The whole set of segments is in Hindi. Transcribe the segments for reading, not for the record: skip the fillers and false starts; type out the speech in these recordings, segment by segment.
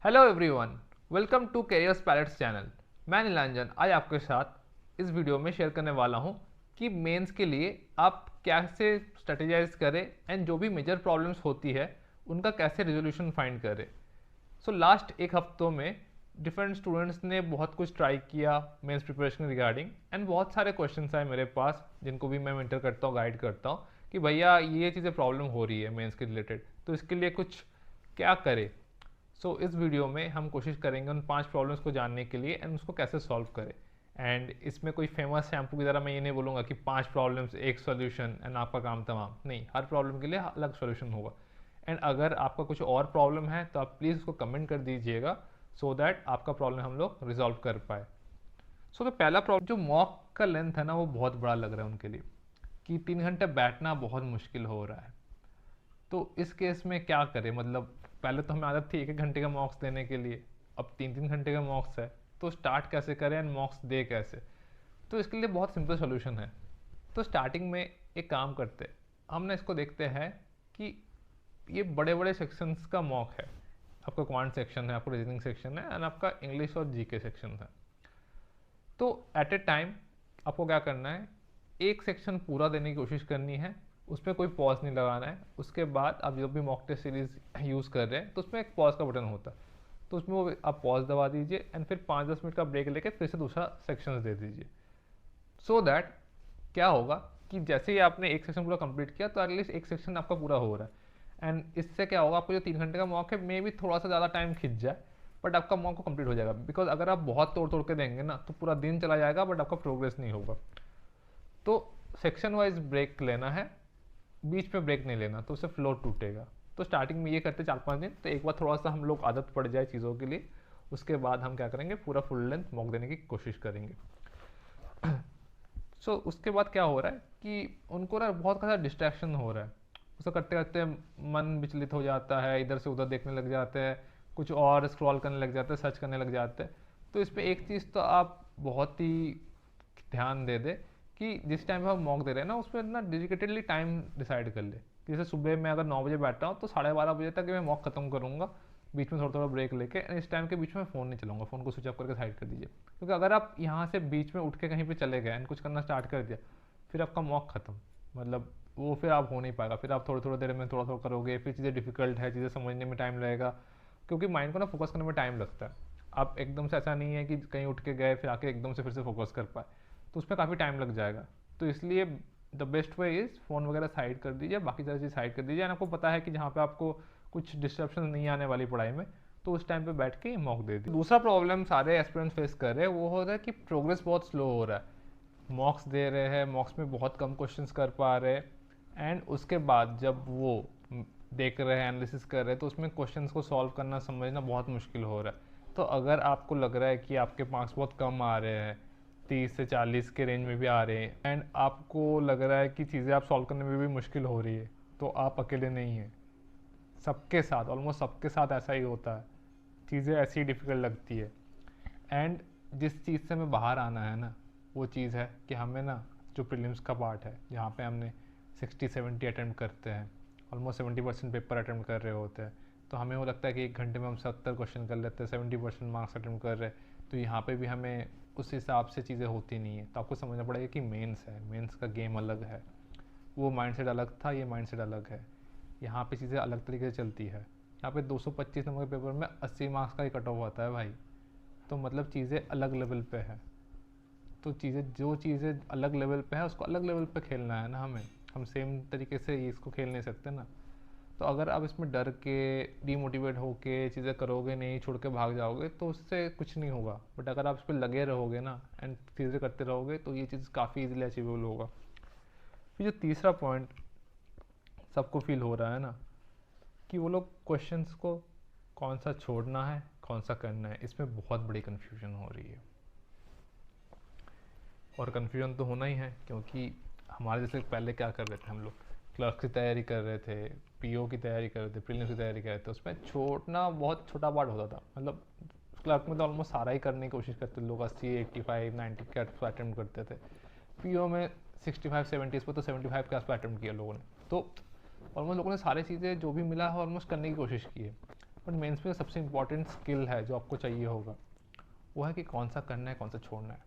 Hello everyone, welcome to careers palettes channel. मैं नीलांजन आज आपके साथ इस वीडियो में शेयर करने वाला हूं कि मेंस के लिए आप कैसे स्ट्रेटेजाइज करें एंड जो भी मेजर प्रॉब्लम्स होती है उनका कैसे रिजोल्यूशन फाइंड करें। सो लास्ट एक हफ्तों में डिफरेंट स्टूडेंट्स ने बहुत कुछ ट्राई किया मेंस प्रिपरेशन रिगार्डिंग एंड बहुत सारे क्वेश्चन आए मेरे पास जिनको भी मैं मेंटर करता हूँ, गाइड करता हूँ कि भैया ये चीज़ें प्रॉब्लम हो रही है मेंस के रिलेटेड, तो इसके लिए कुछ क्या करें। इस वीडियो में हम कोशिश करेंगे उन 5 प्रॉब्लम्स को जानने के लिए एंड उसको कैसे सॉल्व करें। एंड इसमें कोई फेमस शैम्पू की तरह मैं ये नहीं बोलूँगा कि 5 प्रॉब्लम्स एक सॉल्यूशन एंड आपका काम तमाम, नहीं, हर प्रॉब्लम के लिए अलग सॉल्यूशन होगा। एंड अगर आपका कुछ और प्रॉब्लम है तो आप प्लीज़ उसको कमेंट कर दीजिएगा सो दैट आपका प्रॉब्लम हम लोग रिजॉल्व कर पाए। तो पहला प्रॉब्लम, जो मॉक का लेंथ है ना वो बहुत बड़ा लग रहा है उनके लिए कि 3 घंटे बैठना बहुत मुश्किल हो रहा है। तो इस केस में क्या करें, मतलब पहले तो हमें आदत थी 1-1 घंटे का मॉक्स देने के लिए, अब 3-3 घंटे का मॉक्स है, तो स्टार्ट कैसे करें एंड मॉक्स दे कैसे। तो इसके लिए बहुत सिंपल सोल्यूशन है। तो स्टार्टिंग में एक काम करते हैं, हमने इसको देखते हैं कि ये बड़े बड़े सेक्शंस का मॉक है। आपका क्वांट सेक्शन है, आपका रीजनिंग सेक्शन है एंड आपका इंग्लिश और जीके सेक्शन है। तो एट ए टाइम आपको क्या करना है, एक सेक्शन पूरा देने की कोशिश करनी है, उसमें कोई पॉज नहीं लगाना है। उसके बाद आप जो भी मॉक टेस्ट सीरीज यूज़ कर रहे हैं तो उसमें एक पॉज का बटन होता है, तो उसमें वो आप पॉज दबा दीजिए एंड फिर 5-10 मिनट का ब्रेक लेके फिर से दूसरा सेक्शन दे दीजिए। सो दैट क्या होगा कि जैसे ही आपने एक सेक्शन पूरा कंप्लीट किया तो एटलीस्ट एक सेक्शन आपका पूरा हो रहा है। एंड इससे क्या होगा, आपको जो 3 घंटे का मॉक है मे भी थोड़ा सा ज़्यादा टाइम खिंच जाए बट आपका मॉक को कंप्लीट हो जाएगा। बिकॉज अगर आप बहुत तोड़ तोड़ के देंगे ना तो पूरा दिन चला जाएगा बट आपका प्रोग्रेस नहीं होगा। तो सेक्शन वाइज ब्रेक लेना है, बीच में ब्रेक नहीं लेना, तो उससे फ्लो टूटेगा। तो स्टार्टिंग में ये करते 4-5 दिन, तो एक बार थोड़ा सा हम लोग आदत पड़ जाए चीज़ों के लिए, उसके बाद हम क्या करेंगे, पूरा फुल लेंथ मॉक देने की कोशिश करेंगे। उसके बाद क्या हो रहा है कि उनको ना बहुत ज़्यादा डिस्ट्रैक्शन हो रहा है, उसको करते करते मन विचलित हो जाता है, इधर से उधर देखने लग जाते हैं, कुछ और स्क्रॉल करने लग जाते हैं, सर्च करने लग जाते हैं। तो इस पर एक चीज़ तो आप बहुत ही ध्यान दे दे कि जिस टाइम पे हम मॉक दे रहे हैं ना उसमें ना डेडिकेटेडली टाइम डिसाइड कर ले। जैसे सुबह मैं अगर 9 बजे बैठता हूँ तो 12:30 बजे तक मैं मॉक खत्म करूँगा, बीच में थोड़ा थोड़ा ब्रेक लेके। इस टाइम के बीच में फ़ोन नहीं चलाऊंगा, फ़ोन को स्विच ऑफ करके साइड कर दीजिए। क्योंकि अगर आप यहाँ से बीच में उठ के कहीं पे चले गए एंड कुछ करना स्टार्ट कर दिया, फिर आपका मॉक खत्म, मतलब वो फिर आप हो नहीं पाएगा। फिर आप थोड़ी थोड़ी देर में थोड़ा थोड़ा करोगे, फिर चीज़ें डिफिकल्ट है, चीज़ें समझने में टाइम लगेगा, क्योंकि माइंड को ना फोकस करने में टाइम लगता है। आप एकदम से ऐसा नहीं है कि कहीं उठ के गए फिर आके एकदम से फिर से फोकस कर पाए, तो उसमें काफ़ी टाइम लग जाएगा। तो इसलिए the best way is phone वगैरह साइड कर दीजिए, बाकी सारी चीज़ साइड कर दीजिए। आपको पता है कि जहाँ पे आपको कुछ डिस्ट्रप्शन नहीं आने वाली पढ़ाई में, तो उस टाइम पे बैठ के मॉक दे दी। दूसरा प्रॉब्लम सारे एस्पिरेंट्स फेस कर रहे हैं वो हो रहा है कि प्रोग्रेस बहुत स्लो हो रहा है। मॉक्स दे रहे हैं, मॉक्स में बहुत कम क्वेश्चंस कर पा रहे हैं एंड उसके बाद जब वो देख रहे हैं, एनालिसिस कर रहे हैं, तो उसमें क्वेश्चंस को सॉल्व करना समझना बहुत मुश्किल हो रहा है। तो अगर आपको लग रहा है कि आपके मार्क्स बहुत कम आ रहे हैं, 30 से 40 के रेंज में भी आ रहे हैं एंड आपको लग रहा है कि चीज़ें आप सॉल्व करने में भी मुश्किल हो रही है, तो आप अकेले नहीं हैं। सबके साथ, ऑलमोस्ट सबके साथ ऐसा ही होता है, चीज़ें ऐसी ही डिफ़िकल्ट लगती है। एंड जिस चीज़ से हमें बाहर आना है ना, वो चीज़ है कि हमें ना जो प्रीलिम्स का पार्ट है जहाँ पे हमने 60-70 अटैम्प्ट करते हैं, ऑलमोस्ट 70% पेपर अटैम्प्ट कर रहे होते हैं, तो हमें वो लगता है कि 1 घंटे में हम 70 क्वेश्चन कर लेते हैं, 70% मार्क्स अटैम्प्ट कर रहे हैं। तो यहाँ पे भी हमें उस हिसाब से चीज़ें होती नहीं है। तो आपको समझना पड़ेगा कि मेंस है, मेंस का गेम अलग है, वो माइंडसेट अलग था, ये माइंडसेट अलग है। यहाँ पे चीज़ें अलग तरीके से चलती है। यहाँ पे 225 नंबर के पेपर में 80 मार्क्स का ही कट ऑफ आता है भाई, तो मतलब चीज़ें अलग लेवल पे है। तो चीज़ें, जो चीज़ें अलग लेवल पे है उसको अलग लेवल पे खेलना है ना हमें, हम सेम तरीके से इसको खेल नहीं सकते ना। तो अगर आप इसमें डर के, डीमोटिवेट होके चीज़ें करोगे नहीं, छोड़ के भाग जाओगे, तो उससे कुछ नहीं होगा। बट अगर आप इस पर लगे रहोगे ना एंड चीज़ें करते रहोगे तो ये चीज़ काफ़ी इजीली अचीवेबल होगा। फिर जो तीसरा पॉइंट सबको फील हो रहा है ना कि वो लोग क्वेश्चंस को कौन सा छोड़ना है, कौन सा करना है, इसमें बहुत बड़ी कन्फ्यूजन हो रही है। और कन्फ्यूजन तो होना ही है, क्योंकि हमारे जैसे पहले क्या कर रहे थे हम लोग, क्लर्क की तैयारी कर रहे थे, पीओ की तैयारी कर रहे थे, प्रीलिम्स की तैयारी कर रहे थे, उसमें छोड़ना बहुत छोटा पार्ट होता था। मतलब क्लर्क में तो ऑलमोस्ट सारा ही करने की कोशिश करते थे लोग, 80, 85, 90 के अटैम्प्ट करते थे। पीओ में 65-70, इस पर तो 75 के आसपास अटैम्प्ट किया लोगों ने। तो ऑलमोस्ट लोगों ने सारी चीज़ें जो भी मिला है ऑलमोस्ट करने की कोशिश की है। बट मेंस में सबसे इंपॉर्टेंट स्किल है जो आपको चाहिए होगा, वो है कि कौन सा करना है, कौन सा छोड़ना है।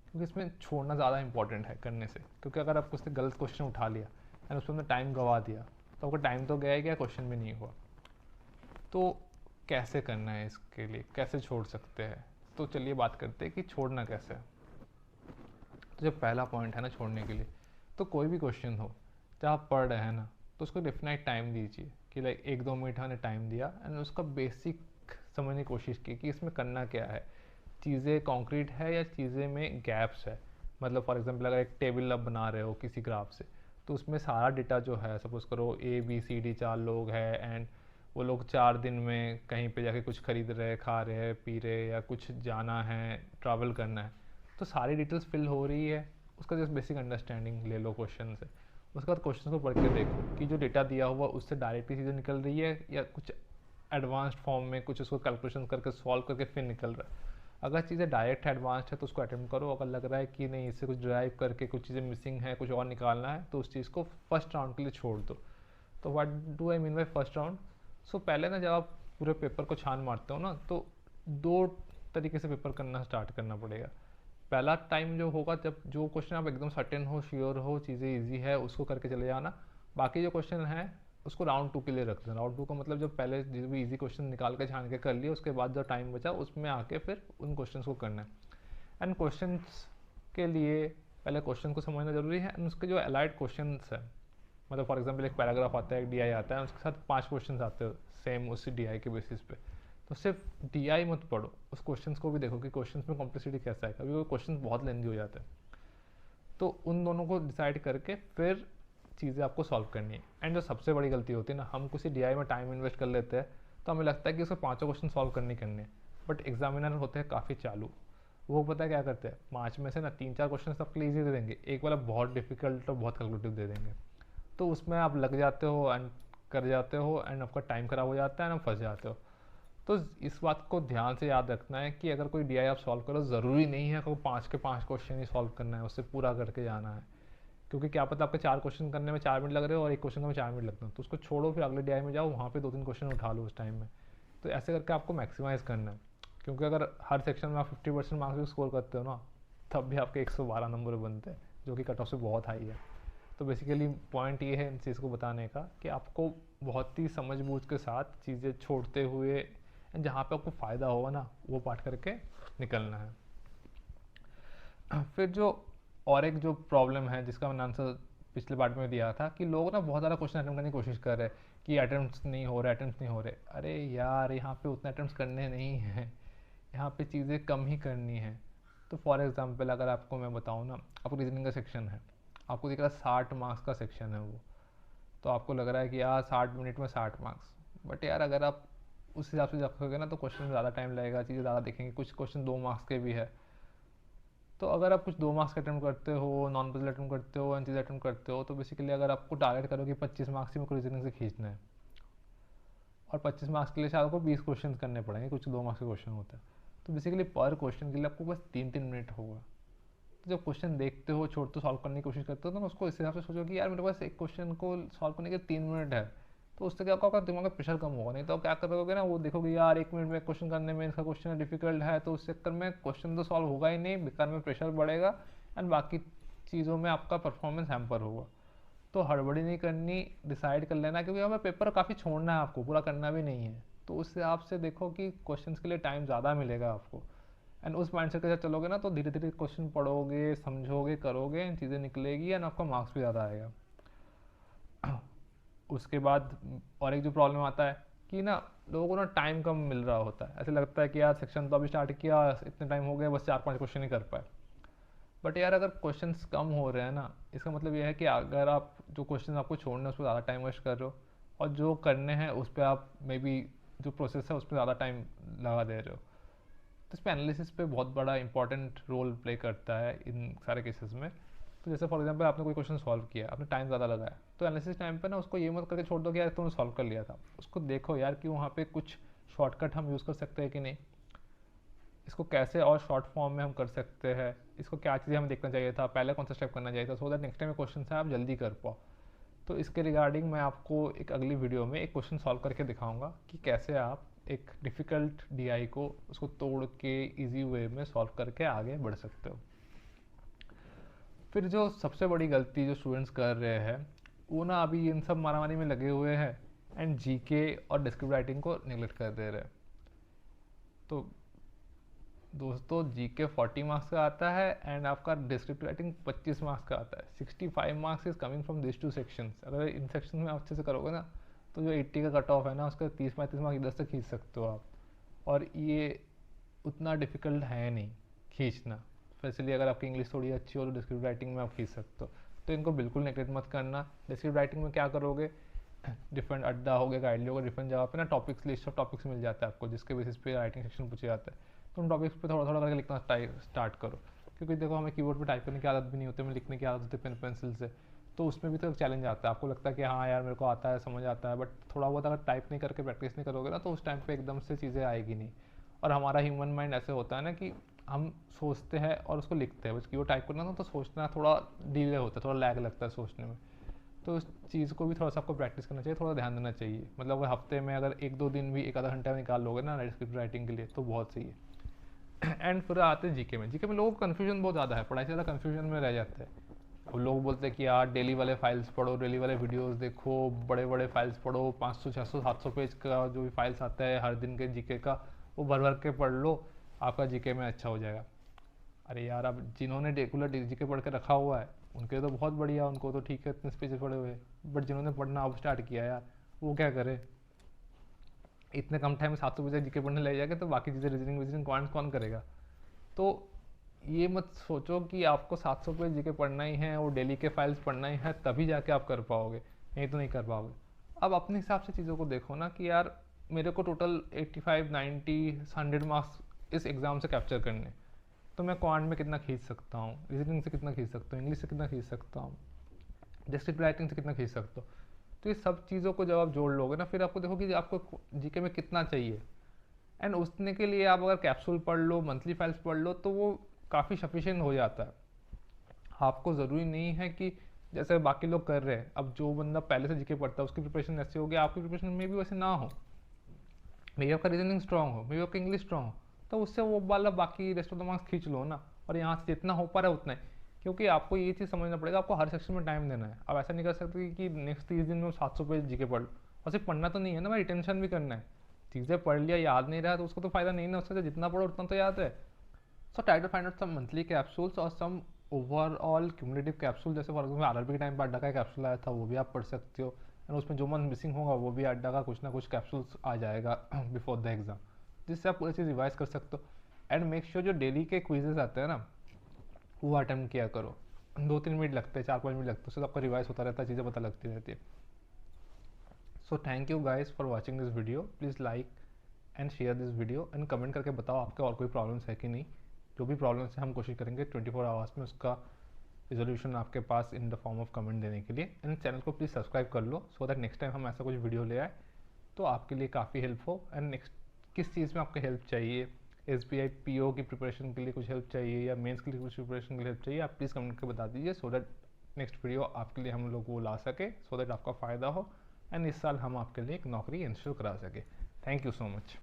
क्योंकि इसमें छोड़ना ज़्यादा इंपॉर्टेंट है करने से, क्योंकि अगर आप उससे गलत क्वेश्चन उठा लिया एंड उसमें टाइम गवा दिया तो आपका टाइम तो गया ही गया, क्वेश्चन भी नहीं हुआ। तो कैसे करना है, इसके लिए कैसे छोड़ सकते हैं, तो चलिए बात करते हैं कि छोड़ना कैसे है। तो जब पहला पॉइंट है ना छोड़ने के लिए, तो कोई भी क्वेश्चन हो जब आप पढ़ रहे हैं ना, तो उसको डेफिनाइट टाइम दीजिए कि लाइक 1-2 मिनट मैंने टाइम दिया एंड उसका बेसिक समझने की कोशिश की कि इसमें करना क्या है, चीज़ें कॉन्क्रीट है या चीज़ें में गैप्स है। मतलब फॉर एग्जांपल अगर एक टेबल आप बना रहे हो किसी ग्राफ से, तो उसमें सारा डेटा जो है, सपोज करो ABCD 4 लोग हैं एंड वो लोग 4 दिन में कहीं पे जाके कुछ खरीद रहे, खा रहे, पी रहे, या कुछ जाना है, ट्रैवल करना है, तो सारी डिटेल्स फिल हो रही है। उसका जस्ट बेसिक अंडरस्टैंडिंग ले लो क्वेश्चन से। उसके बाद क्वेश्चन को पढ़ के देखो कि जो डेटा दिया हुआ उससे डायरेक्टली चीज़ें निकल रही है या कुछ एडवांस्ड फॉर्म में कुछ उसको कैलकुलेशन करके सॉल्व करके फिर निकल रहा है। अगर चीज़ें डायरेक्ट एडवांस्ड है तो उसको अटेम्प्ट करो। अगर लग रहा है कि नहीं, इससे कुछ ड्राइव करके कुछ चीज़ें मिसिंग है, कुछ और निकालना है, तो उस चीज़ को फर्स्ट राउंड के लिए छोड़ दो। तो what do I mean by first round? So पहले ना जब आप पूरे पेपर को छान मारते हो ना, तो 2 तरीके से पेपर करना स्टार्ट करना पड़ेगा। पहला टाइम जो होगा जब जो क्वेश्चन आप एकदम सर्टेन हो, श्योर हो, चीज़ें ईजी है, उसको करके चले जाना। बाकी जो क्वेश्चन है उसको राउंड 2 के लिए रख देना। राउंड 2 का मतलब जब पहले जो भी इजी क्वेश्चन निकाल के छान के कर लिए, उसके बाद जो टाइम बचा उसमें आके फिर उन क्वेश्चन को करना है। एंड क्वेश्चन के लिए पहले क्वेश्चन को समझना जरूरी है एंड उसके जो अलाइड क्वेश्चन है, मतलब फॉर एग्जाम्पल एक पैराग्राफ आता है, एक DI आता है, उसके साथ 5 क्वेश्चन आते हैं सेम उसी DI के बेसिस पे। तो सिर्फ DI मत पढ़ो, उस क्वेश्चन को भी देखो कि क्वेश्चन में कॉम्प्लेक्सिटी कैसा है। कभी वो क्वेश्चन बहुत लेंदी हो जाते हैं, तो उन दोनों को डिसाइड करके फिर चीज़ें आपको सॉल्व करनी है। एंड जो सबसे बड़ी गलती होती है ना, हम किसी DI में टाइम इन्वेस्ट कर लेते हैं तो हमें लगता है कि उसको 5 क्वेश्चन सॉल्व करने, बट एग्जामिनर होते हैं काफ़ी चालू। वो पता है क्या करते हैं, 5 में से ना 3-4 क्वेश्चन सबके लिए ईजी दे देंगे, एक वाला बहुत डिफिकल्ट और बहुत कैलकुलेटिव दे देंगे। तो उसमें आप लग जाते हो एंड कर जाते हो एंड आपका टाइम खराब हो जाता है एंड आप फंस जाते हो। तो इस बात को ध्यान से याद रखना है कि अगर कोई DI आप सॉल्व करो, ज़रूरी नहीं है आपको 5 के 5 क्वेश्चन ही सॉल्व करना है, उससे पूरा करके जाना है। क्योंकि क्या पता आपके 4 क्वेश्चन करने में 4 मिनट लग रहे हो और एक क्वेश्चन में 4 मिनट लगते हैं, तो उसको छोड़ो, फिर अगले DI में जाओ, वहाँ पे 2-3 क्वेश्चन उठा लो उस टाइम में। तो ऐसे करके आपको मैक्सिमाइज़ करना है। क्योंकि अगर हर सेक्शन में आप 50% मार्क्स भी स्कोर करते हो ना, तब भी आपके 112 नंबर बनते हैं, जो कि कट ऑफ से बहुत हाई है। तो बेसिकली पॉइंट ये है इन चीज़ को बताने का कि आपको बहुत ही समझ बूझ के साथ चीज़ें छोड़ते हुए जहाँ पे आपको फ़ायदा होगा ना, वो पार्ट करके निकलना है। फिर जो और एक जो प्रॉब्लम है जिसका मैंने आंसर पिछले पार्ट में दिया था, कि लोग ना बहुत ज़्यादा क्वेश्चन अटेम्प्ट करने की कोशिश कर रहे हैं कि अटेम्प्ट्स नहीं हो रहे, अटेम्प्ट्स नहीं हो रहे। अरे यार, यहाँ पे उतने अटेम्प्ट्स करने नहीं हैं, यहाँ पे चीज़ें कम ही करनी है। तो फॉर एग्जांपल अगर आपको मैं बताऊँ ना, आपको रीजनिंग का सेक्शन है, आपको दिख रहा है 60 मार्क्स का सेक्शन है वो, तो आपको लग रहा है कि यार 60 मिनट में 60 मार्क्स। बट यार अगर आप उस हिसाब से रखोगे ना, तो क्वेश्चन में ज़्यादा टाइम लगेगा, चीज़ें ज़्यादा देखेंगे, कुछ क्वेश्चन 2 मार्क्स के भी है। तो अगर आप कुछ 2 मार्क्स का अटेम्प्ट करते हो, नॉन पजल अटेम्प्ट करते हो, एन चीज़ अटेम्प्ट करते हो, तो बेसिकली अगर आपको टारगेट करो कि 25 मार्क्स ही मेरे को रीजनिंग से खींचना है, और 25 मार्क्स के लिए शायद आपको 20 क्वेश्चन करने पड़ेंगे, कुछ 2 मार्क्स के क्वेश्चन होते हैं, तो बेसिकली पर क्वेश्चन के लिए आपको बस 3-3 मिनट होगा। तो जब क्वेश्चन देखते हो, छोड़ते सॉल्व करने की कोशिश करते हो, तो उसको इस हिसाब से सोचो कि यार मेरे पास एक क्वेश्चन को सॉल्व करने के 3 मिनट है, तो उससे क्या होगा, दिमाग का प्रेशर कम होगा। नहीं तो क्या करोगे ना, वो देखोगे यार 1 मिनट में क्वेश्चन करने में, इसका क्वेश्चन डिफिकल्ट है, तो उस चक्कर में क्वेश्चन तो सॉल्व होगा ही नहीं, बेकार में प्रेशर बढ़ेगा एंड बाकी चीज़ों में आपका परफॉर्मेंस हैम्पर होगा। तो हड़बड़ी नहीं करनी, डिसाइड कर लेना, क्योंकि हमें पेपर काफ़ी छोड़ना है, आपको पूरा करना भी नहीं है। तो उस हिसाब से देखो कि क्वेश्चंस के लिए टाइम ज़्यादा मिलेगा आपको, एंड उस माइंडसेट के साथ चलोगे ना, तो धीरे धीरे क्वेश्चन पढ़ोगे, समझोगे, करोगे, चीज़ें निकलेगी एंड आपका मार्क्स भी ज़्यादा आएगा। उसके बाद और एक जो प्रॉब्लम आता है कि ना, लोगों को ना टाइम कम मिल रहा होता है, ऐसे लगता है कि यार सेक्शन तो अभी स्टार्ट किया, इतने टाइम हो गया, बस 4-5 क्वेश्चन ही कर पाए। बट यार अगर क्वेश्चंस कम हो रहे हैं ना, इसका मतलब ये है कि अगर आप जो क्वेश्चन आपको छोड़ने हैं उस पर ज़्यादा टाइम वेस्ट कर रहे हो, और जो करने हैं उस पर आप मे बी जो प्रोसेस है उस पर ज़्यादा टाइम लगा दे रहे हो। तो इस पर एनालिसिस पे बहुत बड़ा इंपॉर्टेंट रोल प्ले करता है इन सारे केसेस में। तो जैसे फॉर एग्जांपल आपने कोई क्वेश्चन सॉल्व किया, आपने टाइम ज़्यादा लगाया, तो एनालिसिस टाइम पे ना उसको ये मत करके छोड़ दो कि यार तुमने सॉल्व कर लिया था। उसको देखो यार कि वहाँ पे कुछ शॉर्टकट हम यूज़ कर सकते हैं कि नहीं, इसको कैसे और शॉर्ट फॉर्म में हम कर सकते हैं, इसको क्या चीज़ें हमें देखना चाहिए था, पहले कौन सा स्टेप करना चाहिए था, सो दैट नेक्स्ट टाइम क्वेश्चन है आप जल्दी कर पाओ। तो इसके रिगार्डिंग मैं आपको एक अगली वीडियो में एक क्वेश्चन सॉल्व करके दिखाऊंगा कि कैसे आप एक डिफ़िकल्ट डीआई को उसको तोड़ के इजी वे में सॉल्व करके आगे बढ़ सकते हो। फिर जो सबसे बड़ी गलती जो स्टूडेंट्स कर रहे हैं वो ना अभी इन सब मारामारी में लगे हुए हैं एंड जीके और डिस्क्रिप्टिव राइटिंग को नेगलेक्ट कर दे रहे हैं। तो दोस्तों जीके 40 मार्क्स का आता है एंड आपका डिस्क्रिप्टिव राइटिंग 25 मार्क्स का आता है। 65 marks is coming from this two sections. अगर इन सेक्शन में आप अच्छे से करोगे ना तो जो 80 का कट ऑफ है ना उसका 30-35 मार्क्स इधर से खींच सकते हो आप, और ये उतना डिफिकल्ट है नहीं खींचना। स्पेशली अगर आपकी इंग्लिश थोड़ी अच्छी हो तो डिस्क्रिप्टिव राइटिंग में आप खींच सकते हो। तो इनको बिल्कुल नेगलेक्ट मत करना। डिस्क्रिप्टिव राइटिंग में क्या करोगे, डिफरेंट अड्डा हो गया, गाइडली हो गया, डिफरेंट जगह पे ना टॉपिक्स, लिस्ट ऑफ टॉपिक्स मिल जाता है आपको जिसके बेसिस पे राइटिंग सेक्शन पूछे जाता है। तो उन टॉपिक्स पे थोड़ा थोड़ा करके लिखना स्टार्ट करो, क्योंकि देखो हमें कीबोर्ड पे टाइप करने की आदत भी नहीं होती, हमें लिखने की आदत होती है पेन पेंसिल से। तो उसमें भी तो चैलेंज आता है, आपको लगता है कि हाँ यार मेरे को आता है, समझ आता है, बट थोड़ा बहुत अगर टाइप नहीं करके प्रैक्टिस नहीं करोगे ना तो उस टाइम पे एकदम से चीज़ें आएगी नहीं। और हमारा ह्यूमन माइंड ऐसे होता है ना कि हम सोचते हैं और उसको लिखते हैं, बस कीबोर्ड टाइप करना तो सोचना थोड़ा डिले होता है, थोड़ा लैग लगता है सोचने में। तो उस चीज़ को भी थोड़ा सा आपको प्रैक्टिस करना चाहिए, थोड़ा ध्यान देना चाहिए। मतलब अगर हफ्ते में अगर 1-2 दिन भी 1 आधा घंटा निकाल लोगे ना स्क्रिप्ट राइटिंग के लिए तो बहुत सही है। एंड फिर आते हैं जीके में। जीके में लोगों को कन्फ्यूजन बहुत ज़्यादा है, पढ़ाई से ज़्यादा कन्फ्यूजन में रह जाता है। अब लोग बोलते हैं कि यार डेली वाले फाइल्स पढ़ो, डेली वाले वीडियोस देखो, बड़े बड़े फाइल्स पढ़ो, 500 600 700 पेज का जो भी फाइल्स आता है हर दिन के जीके का वो भर भर के पढ़ लो, आपका जीके में अच्छा हो जाएगा। अरे यार अब जिन्होंने रेगुलर जीके पढ़ के रखा हुआ है उनके तो बहुत बढ़िया, उनको तो ठीक है इतने पेजेस पढ़े हुए, बट जिन्होंने पढ़ना अब स्टार्ट किया यार वो क्या करे। इतने कम टाइम में 700 पेज जीके पढ़ने लग जाएगा तो बाकी चीज़ें रीजनिंग विजनिंग कौन करेगा। तो ये मत सोचो कि आपको 700 पेज जीके पढ़ना ही है और डेली के फाइल्स पढ़ना ही है तभी जाके आप कर पाओगे, नहीं तो नहीं कर पाओगे। अब अपने हिसाब से चीज़ों को देखो ना कि यार मेरे को टोटल 85 90 100 मार्क्स इस एग्ज़ाम से कैप्चर करने, तो मैं क्वांट में कितना खींच सकता हूँ, रीजनिंग से कितना खींच सकता हूँ, इंग्लिश से कितना खींच सकता हूँ, डिस्क्रिप्टिव राइटिंग से कितना खींच सकता हूँ। तो ये सब चीज़ों को जब आप जोड़ लोगे ना फिर आपको देखो कि आपको जीके में कितना चाहिए। एंड उसने के लिए आप अगर कैप्सूल पढ़ लो, मंथली फाइल्स पढ़ लो तो वो काफ़ी सफिशिएंट हो जाता है। आपको ज़रूरी नहीं है कि जैसे बाकी लोग कर रहे हैं, अब जो बंदा पहले से जीके पढ़ता है उसकी प्रिपरेशन ऐसी होगी, आपकी प्रिपरेशन में भी वैसे ना हो, मे आपका रीजनिंग स्ट्रांग हो, मे आपका इंग्लिश स्ट्रांग हो, तो उससे वो वाला बाकी रेस्ट ऑफ द मार्क्स खींच लो ना, और यहाँ से जितना हो पा रहा है उतना ही। क्योंकि आपको ये चीज़ समझना पड़ेगा, आपको हर सेक्शन में टाइम देना है। आप ऐसा नहीं कर सकते कि नेक्स्ट 30 दिन में 700 पेज जीके पढ़ लो, और सिर्फ पढ़ना तो नहीं है ना भाई, रिटेंशन भी करना है। चीज़ें पढ़ लिया याद नहीं रहा तो उसको तो फायदा नहीं ना, उससे जितना पढ़ो उतना तो याद है। So try to find out some monthly capsules और सम ओवरऑल क्यूमुलेटिव कैप्सूल। जैसे फॉर एग्जाम्पल आरआरबी के टाइम पर अड्डा का कैप्सूल आया था, वो भी आप पढ़ सकते हो, एंड उसमें जो मंथ मिसिंग होगा वो भी अड्डा का कुछ ना कुछ कैप्सूल्स आ जाएगा बिफोर द एग्जाम, जिससे आप पूरी चीज़ रिवाइज कर सकते हो। एंड मेक श्योर जो डेली के क्विजेज आते हैं ना वो अटेम्प्ट किया करो। 2-3 मिनट लगते हैं, 4-5 मिनट लगते हैं, उससे तो आपका रिवाइज होता रहता है, चीज़ें पता लगती रहती है। So thank you guys for watching this video. Please like and share this video and comment करके बताओ आपके और कोई प्रॉब्लम्स है कि नहीं। जो भी प्रॉब्लम्स है हम कोशिश करेंगे 24 आवर्स में उसका रिजोल्यूशन आपके पास in the form of comment देने के लिए। एंड चैनल को प्लीज़ सब्सक्राइब कर लो सो दैट नेक्स्ट टाइम हम ऐसा कुछ वीडियो ले आए तो आपके लिए काफ़ी हेल्प हो। एंड नेक्स्ट किस चीज़ में आपको हेल्प चाहिए, SBI PO की प्रिपरेशन के लिए कुछ हेल्प चाहिए या मेंस के लिए कुछ प्रिपरेशन के लिए हेल्प चाहिए, आप प्लीज़ कमेंट करके बता दीजिए सो दैट नेक्स्ट वीडियो आपके लिए हम लोग वो ला सके, सो दैट आपका फ़ायदा हो एंड इस साल हम आपके लिए एक नौकरी इंश्योर करा सके। Thank you so much.